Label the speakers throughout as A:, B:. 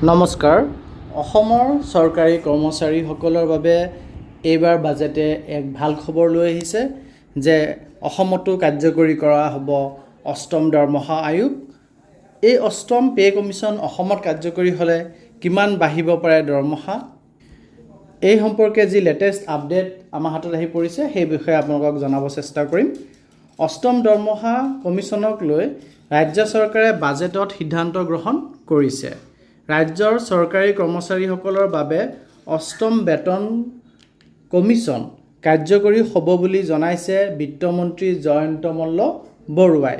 A: নমস্কাৰ। অসমৰ চৰকাৰী কৰ্মচাৰীসকলৰ বাবে এইবাৰ বাজেটে এক ভাল খবৰ লৈ আহিছে যে অসমতো কাৰ্যকৰী কৰা হ'ব অষ্টম দৰমহা আয়োগ। এই অষ্টম পে কমিশ্যন অসমত কাৰ্যকৰী হ'লে কিমান বাঢ়িব পাৰে দৰমহা, এই সম্পৰ্কে যি লেটেষ্ট আপডেট আমাৰ হাতত আহি পৰিছে সেই বিষয়ে আপোনালোকক জনাব চেষ্টা কৰিম। অষ্টম দৰমহা কমিশ্যনক লৈ ৰাজ্য চৰকাৰে বাজেটত সিদ্ধান্ত গ্ৰহণ কৰিছে। ৰাজ্যৰ চৰকাৰী কৰ্মচাৰীসকলৰ বাবে অষ্টম বেতন কমিশ্যন কাৰ্যকৰী হ'ব বুলি জনাইছে বিত্তমন্ত্ৰী জয়ন্ত মল্ল বৰুৱাই।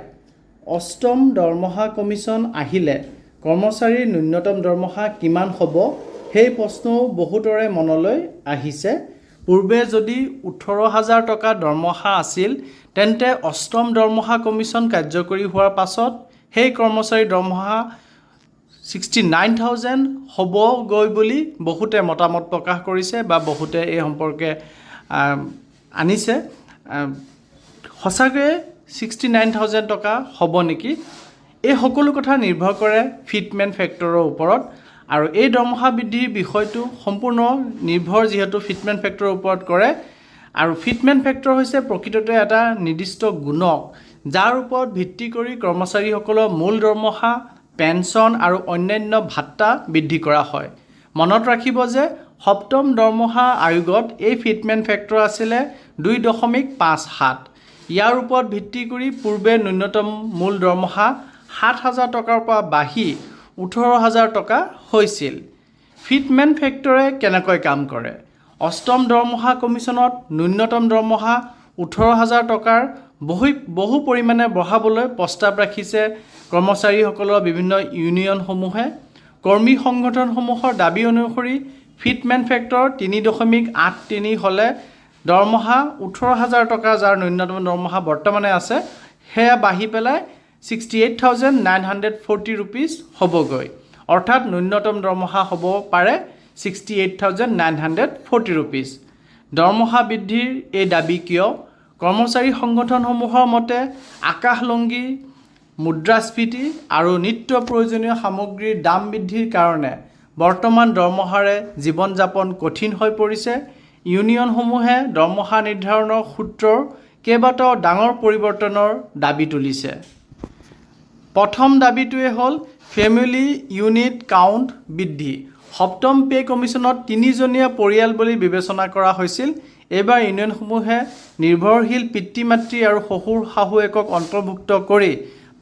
A: অষ্টম দৰমহা কমিশ্যন আহিলে কৰ্মচাৰীৰ ন্যূনতম দৰমহা কিমান হ'ব সেই প্ৰশ্নও বহুতৰে মনলৈ আহিছে। পূৰ্বে যদি 18,000 টকা দৰমহা আছিল তেন্তে অষ্টম দৰমহা কমিশ্যন কাৰ্যকৰী হোৱাৰ পাছত সেই কৰ্মচাৰীৰ দৰমহা 69,000 হ'বগৈ বুলি বহুতে মতামত প্ৰকাশ কৰিছে বা বহুতে এই সম্পৰ্কে আনিছে। সঁচাকৈয়ে 69,000 টকা হ'ব নেকি? এই সকলো কথা নিৰ্ভৰ কৰে ফিটমেণ্ট ফেক্টৰৰ ওপৰত, আৰু এই দৰমহা বৃদ্ধিৰ বিষয়টো সম্পূৰ্ণ নিৰ্ভৰ যিহেতু ফিটমেণ্ট ফেক্টৰৰ ওপৰত কৰে, আৰু ফিটমেণ্ট ফেক্টৰ হৈছে প্ৰকৃততে এটা নিৰ্দিষ্ট গুণক যাৰ ওপৰত ভিত্তি কৰি কৰ্মচাৰীসকলৰ মূল দৰমহা, পেঞ্চন আৰু অন্যান্য ভাত্তা বৃদ্ধি কৰা হয়। মনত ৰাখিব যে সপ্তম দৰমহা আয়োগত এই ফিটমেণ্ট ফেক্টৰ আছিলে 2.57। ইয়াৰ ওপৰত ভিত্তি কৰি পূৰ্বে ন্যূনতম মূল দৰমহা 7,000 টকাৰ পৰা বাঢ়ি 18,000 টকা হৈছিল। ফিটমেণ্ট ফেক্টৰে কেনেকৈ কাম কৰে? অষ্টম দৰমহা কমিশ্যনত ন্যূনতম দৰমহা 18,000 টকাৰ বহু পৰিমাণে বঢ়াবলৈ প্ৰস্তাৱ ৰাখিছে কৰ্মচাৰীসকলৰ বিভিন্ন ইউনিয়নসমূহে। কৰ্মী সংগঠনসমূহৰ দাবী অনুসৰি ফিটমেণ্ট ফেক্টৰ 3.83 হ'লে দৰমহা 18,000 টকা যাৰ ন্যূনতম দৰমহা বৰ্তমানে আছে সেয়া বাঢ়ি পেলাই 68,940 ৰুপিজ হ'বগৈ। অৰ্থাৎ ন্যূনতম দৰমহা হ'ব পাৰে 68,940 ৰুপিজ। দৰমহা বৃদ্ধিৰ এই দাবী কিয়? কৰ্মচাৰী সংগঠনসমূহৰ মতে আকাশলংঘী, মুদ্ৰাস্ফীতি আৰু নিত্য প্ৰয়োজনীয় সামগ্ৰীৰ দাম বৃদ্ধিৰ কাৰণে বৰ্তমান দৰমহাৰে জীৱন যাপন কঠিন হৈ পৰিছে। ইউনিয়নসমূহে দৰমহা নিৰ্ধাৰণৰ সূত্ৰৰ কেইবাটাও ডাঙৰ পৰিৱৰ্তনৰ দাবী তুলিছে। প্ৰথম দাবীটোৱে হ'ল ফেমিলি ইউনিট কাউণ্ট বৃদ্ধি। সপ্তম পে কমিশ্যনত 3জনীয়া পৰিয়াল বুলি বিবেচনা কৰা হৈছিল। এইবাৰ ইউনিয়নসমূহে নিৰ্ভৰশীল পিতৃ মাতৃ আৰু শহুৰ শাহুৱেকক অন্তৰ্ভুক্ত কৰি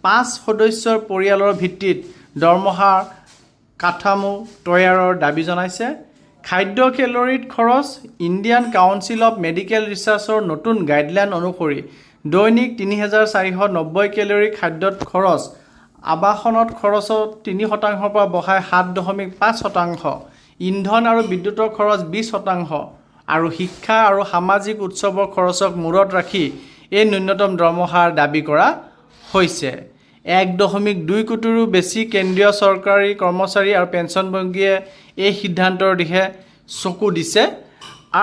A: 5 সদস্যৰ পৰিয়ালৰ ভিত্তিত দৰমহাৰ কাঠামো তৈয়াৰৰ দাবী জনাইছে। খাদ্য কেলৰিত খৰচ। ইণ্ডিয়ান কাউন্সিল অৱ মেডিকেল ৰিচাৰ্চৰ নতুন গাইডলাইন অনুসৰি দৈনিক 3,490 কেলৰি খাদ্যত খৰচ আৱাসনত খৰচত 3% পৰা বঢ়াই 7.5%, ইন্ধন আৰু বিদ্যুতৰ খৰচ 20%, আৰু শিক্ষা আৰু সামাজিক উৎসৱৰ খৰচক মূৰত ৰাখি এই ন্যূনতম দৰমহাৰ দাবী কৰা হৈছে। 1.2 কোটিৰো বেছি কেন্দ্ৰীয় চৰকাৰী কৰ্মচাৰী আৰু পেঞ্চনভোগীয়ে এই সিদ্ধান্তৰ দিশে চকু দিছে।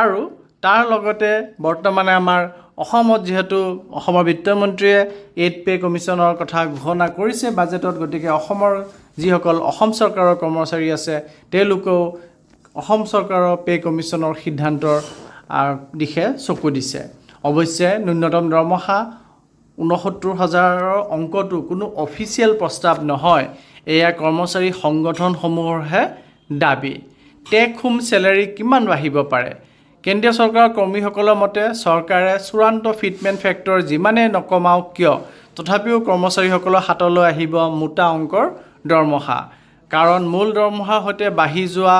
A: আৰু তাৰ লগতে বৰ্তমানে আমাৰ অসমত যিহেতু অসমৰ বিত্তমন্ত্ৰীয়ে 8 পে কমিশ্যনৰ কথা ঘোষণা কৰিছে বাজেটত, গতিকে অসমৰ যিসকল অসম চৰকাৰৰ কৰ্মচাৰী আছে তেওঁলোকেও অসম চৰকাৰৰ পে কমিশ্যনৰ সিদ্ধান্তৰ দিশে চকু দিছে। অৱশ্যে ন্যূনতম দৰমহা 69,000ৰ অংকটো কোনো অফিচিয়েল প্ৰস্তাৱ নহয়, এয়া কৰ্মচাৰী সংগঠনসমূহৰহে দাবী। টেক হোম চেলাৰী কিমান বাঢ়িব পাৰে? কেন্দ্ৰীয় চৰকাৰৰ কৰ্মীসকলৰ মতে চৰকাৰে চূড়ান্ত ফিটমেণ্ট ফেক্টৰ যিমানেই নকমাওক কিয় তথাপিও কৰ্মচাৰীসকলৰ হাতলৈ আহিব মোটা অংকৰ দৰমহা। কাৰণ মূল দৰমহাৰ সৈতে বাঢ়ি যোৱা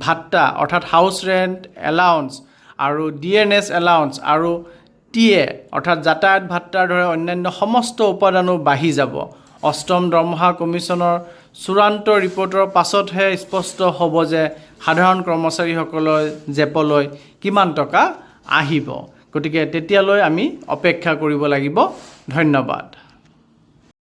A: ভাত্তা অৰ্থাৎ হাউচ ৰেণ্ট এলাউন্স আৰু DNS এলাউন্স আৰু TA অৰ্থাৎ যাতায়াত ভাত্তাৰ দৰে অন্যান্য সমস্ত উপাদানো বাঢ়ি যাব। অষ্টম দৰমহা কমিশ্যনৰ চূড়ান্ত ৰিপৰ্টৰ পাছতহে স্পষ্ট হ'ব যে সাধাৰণ কৰ্মচাৰীসকলৰ জেপলৈ কিমান টকা আহিব। গতিকে তেতিয়ালৈ আমি অপেক্ষা কৰিব লাগিব। ধন্যবাদ।